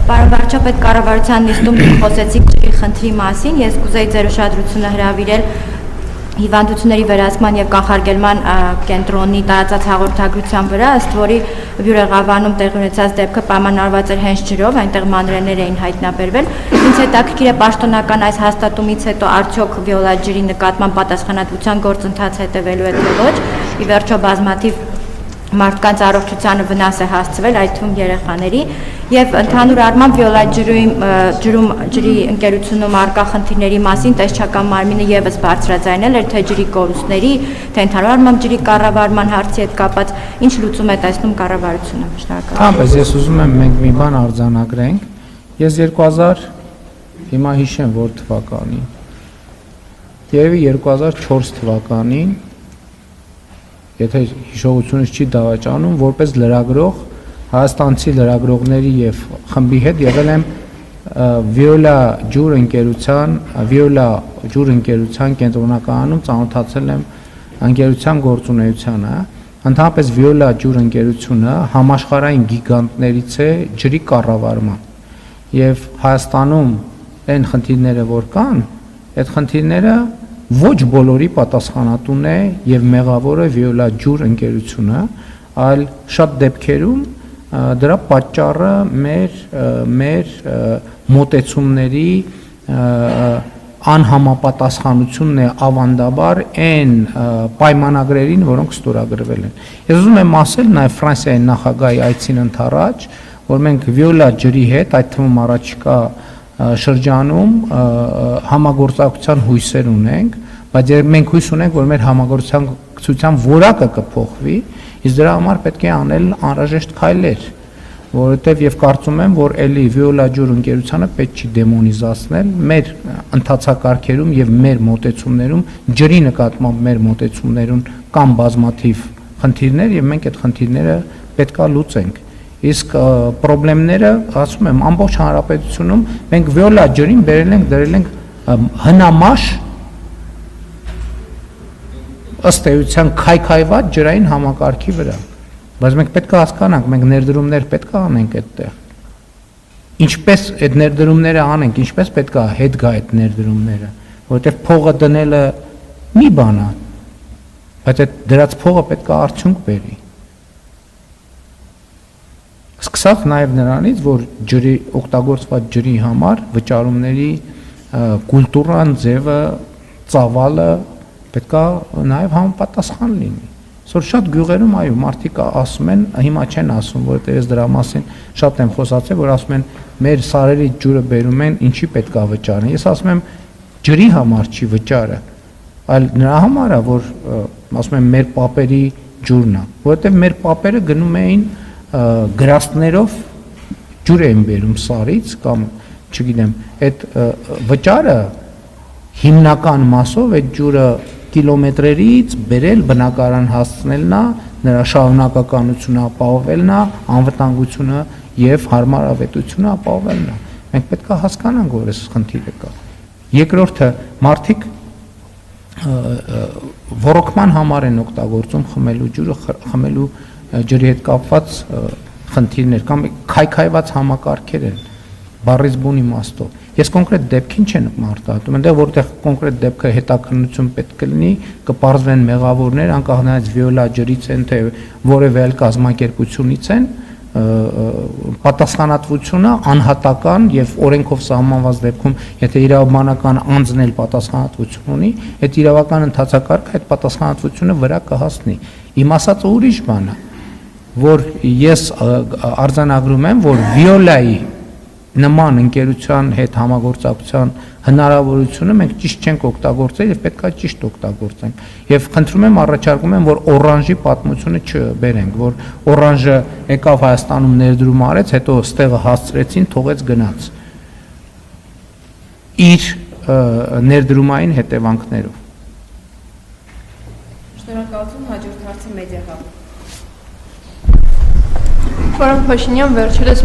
Պարոն վարչապետ, կառավարության նիստում խոսեցիք ջրի խնդրի մասին, ես կուզեի ձեր ուշադրությունը հրավիրել հիվանդությունների վերահսկման եւ կանխարգելման կենտրոնի տարածած հաղորդագրության վրա, ըստ որի Բյուրեղավանում տեղի ունեցած դեպքը պայմանավորված էր հենց ջրով, այնտեղ մանրէներ էին հայտնաբերվել։ Ինձ հետաքրքիր է պաշտոնական այս հաստատումից հետո արդյոք վիոլա ջրի նկատմամբ պատասխանատվության գործընթաց հետևելու է թե ոչ։ Ի վերջո բազմաթիվ մարդկանց առողջությանը վնաս է հասցվել, այդ թվում երեխաների, եւ ընդհանուր առմամբ վիոլա ջրի ընկերությունում արկա խնդիրների մասին տեսչական մարմինը եւս բարձրաձայնել էր, թե ջրի կորուստների, թե ընդհանուր առմամբ ջրի կառավարման հարցի հետ կապված ինչ լուծում է տեսնում կառավարությունը։ Շնորհակալ։ Բայց ես ուզում եմ մենք մի բան արձանագրենք։ Ես 2000 հիմա հիշեմ որ թվականին։ Երևի 2004 թվականին եթե հիշողությունս չի դավաճանում, որպես լրագրող հայաստանցի լրագրողների եւ խմբի հետ եղել եմ Վիոլա ջուր ընկերության կենտրոնականում ծանոթացել եմ ընկերության գործունեությանը, ընդհանրապես Վիոլա ջուր ընկերությունը համաշխարհային գիգանտներից է ջրի կառավարման եւ Հայաստանում այն խնդիրները որ կան, այդ խնդիրները ոչ բոլորի պատասխանատուն է եւ մեղավորը Վիոլա ջուր ընկերությունը, այլ շատ դեպքերում դրա պատճառը մեր մոտեցումների անհամապատասխանությունն է ավանդաբար այն պայմանագրերին, որոնք ստորագրվել են։ Ես ուզում եմ ասել նաեւ Ֆրանսիայի նախագահի այցին ընդառաջ, որ մենք Վիոլա ջրի հետ, այդ թվում առաջիկա շրջանում համագործակցության հույսեր ունենք, բայց մենք հույս ունենք, որ մեր համագործակցության որակը կփոխվի, իսկ դրա համար պետք է անել անհրաժեշտ քայլեր, որովհետև եւ կարծում եմ, որ էլի Վիոլա ջուր ընկերությանը պետք չի դեմոնիզացնել մեր ընթացակարգերում եւ մեր մոտեցումներում, ջրի նկատմամբ մեր մոտեցումներում կան բազմաթիվ խնդիրներ եւ մենք այդ խնդիրները պետքա լուծենք։ Իսկ խնդիրները, ասում եմ, ամբողջ հանրապետությունում մենք Վիոլա ջրին բերել ենք, դրել ենք հնամաշ ըստ էության քայքայված ջրային համակարգի վրա, բայց մենք պետք է հասկանանք, մենք ներդրումներ պետք է անենք այդտեղ։ Ինչպես այդ ներդրումները անենք, ինչպես պետք է հետ գա այդ ներդրումները, որովհետև փողը դնելը մի բան է, բայց այդ դրած փողը պետք է արդյունք բերի։ Սկսած նաև նրանից, որ ջրի օգտագործված ջրի համար վճարումների կուլտուրան, ձևը, ծավալը պետք է նաև համապատասխան լինի։ Այսօր շատ գյուղերում այո, մարդիկ ասում են, հիմա չեն ասում, որովհետև ես դրա մասին շատ եմ խոսացել, որ ասում են մեր սարերի ջուրը բերում են, ինչի պետք է վճարեն։ Ես ասում եմ ջրի համար չի վճարը, այլ նրա համար է, որ ասում եմ մեր պապերի ջուրն է, որովհետև մեր պապերը գնում էին գրաստներով ջուր էին բերում սարից կամ չգիտեմ, այդ վճարը հիմնական մասով այդ ջուրը կիլոմետրերից բերել բնակարան հասցնելն է, նրա շարունակականությունը ապահովելն է, անվտանգությունը եւ հարմարավետությունը ապահովելն է։ Մենք պետք է հասկանանք, որ այս խնդիրը կա։ Երկրորդը մարդիկ ոռոգման համար են օգտագործում խմելու ջուրը, խմելու ջրի հետ կապված խնդիրներ կամ քայքայված համակարգեր են բառից բուն իմաստով։ Ես կոնկրետ դեպքին չեմ մարտահայտում, այնտեղ որտեղ կոնկրետ դեպքը հետաքննություն պետք կլինի, կպարզվեն մեղավորներ, անկախ նրանից Վիոլա ջրից են, թե որևէ այլ կազմակերպությունից են, պատասխանատվությունը անհատական եւ օրենքով սահմանված դեպքում, եթե իրավաբանական անձն էլ պատասխանատվություն ունի, այդ իրավական ընթացակարգը այդ պատասխանատվությունը վրա կհասնի։ Իմ ասածը ուրիշ բան է, որ ես արձանագրում եմ, որ Վիոլայի նման ընկերության հետ համագործակցության հնարավորությունը մենք ճիշտ չենք օգտագործել եւ պետք է ճիշտ օգտագործենք։ Եվ խնդրում եմ, առաջարկում եմ, որ Օրանժի պատմությունը չբերենք, որ Օրանժը եկավ Հայաստանում ներդրում արեց, հետո ստեղը հասցրեցին, թողեց գնաց։ Իր ներդրումային հետևանքներով։ Շնորհակալություն, հաջորդ հարցը մեդիա հաղորդում։ Պարոն Փաշինյան, վերջերս